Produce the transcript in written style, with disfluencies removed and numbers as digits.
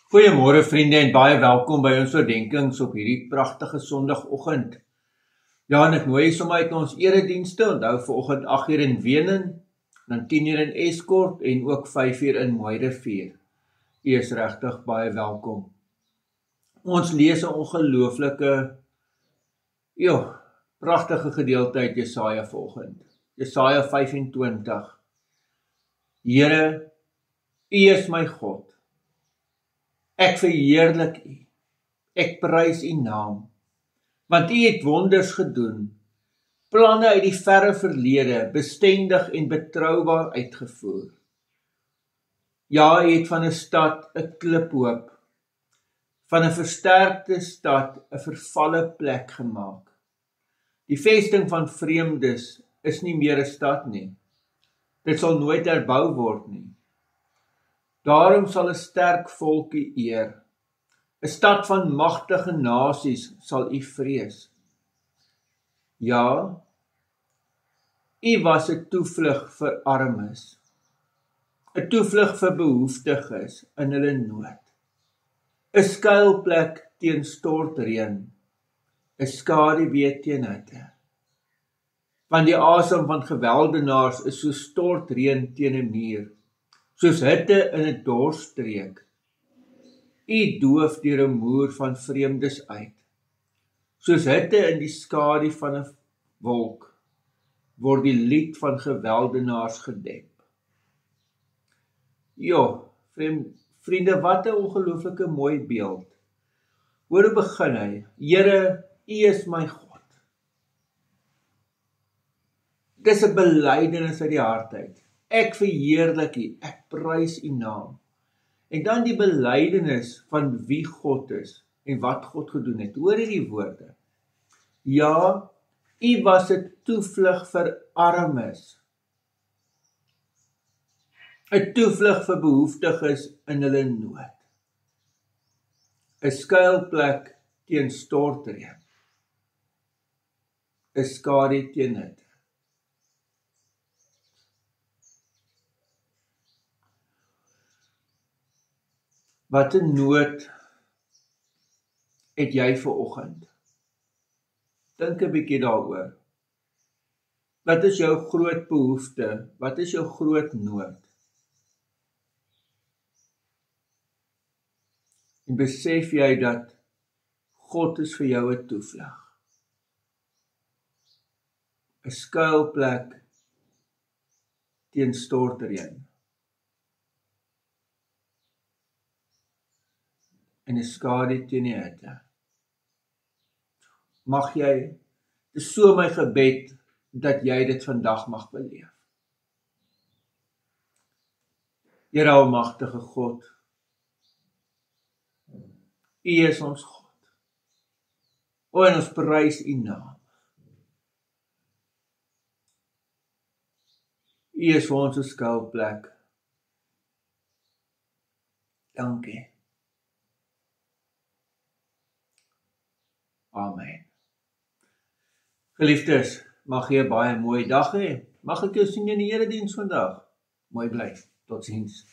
Goeiemôre vriende en baie welkom by ons oordenkings op hierdie pragtige Sondagoggend. Ja, en ek nooi jy sommer uit na ons eredienste. Onthou vanoggend 8:00 in Wenen, dan 10:00 in Estcourt en ook 5:00 in Mooirivier. U is regtig baie welkom. Ons lees 'n ongelooflike, pragtige gedeelte uit Jesaja vanoggend. Jesaja 25. Here, U is my God. Ek verheerlik U, ek prys U naam, want U het wonders gedoen, planne uit die verre verlede, bestendig en betroubaar uitgevoer. Ja, U het van 'n stad 'n kliphoop, van 'n versterkte stad 'n vervalle plek gemaak. Die vesting van vreemdes is nie meer 'n stad nie. Dit sal nooit herbou word nie. Daarom sal 'n sterk volk U eer. 'n stad van magtige nasies sal U vrees. Ja, U was 'n toevlug vir armes, 'n toevlug vir behoeftiges in hulle nood, 'n skuilplek teen stortreën, 'n skaduwee teen hitte. Want die asem van geweldenaars is so stortreën teen 'n muur, soos hitte in 'n dorsstreek. U doof deur 'n muur van vreemdes uit. Soos hitte in die skadu van 'n wolk, word die lied van geweldenaars gedep. Vriende, wat 'n ongelooflike mooi beeld. Hoor hoe begin hy? Here, U is my God. Dis 'n belydenis uit die hart uit. Ek verheerlik U, ek prys U naam. En dan die belydenis van wie God is en wat God gedoen het. Hoor hierdie woorde. Ja, U was 'n toevlug vir armes, 'n toevlug vir behoeftiges in hulle nood, 'n skuilplek teen stortreën, 'n skadu teen hitte. Wat 'n nood het jy vanoggend? Dink 'n bietjie daaroor. Wat is jou groot behoefte? Wat is jou groot nood? En besef jy dat God is vir jou 'n toevlug, 'n skuilplek teen stortreën, en 'n skadu teen die hitte. Mag jy, dis so my gebed, dat jy dit vandag mag beleef. Here almagtige God, U is ons God. En ons prys U naam. U is vir ons 'n skuilplek. Dankie. Amen. Geliefdes, mag jy 'n baie mooi dag hê. Mag ek jou sien in die erediens vandag. Mooi bly. Totsiens.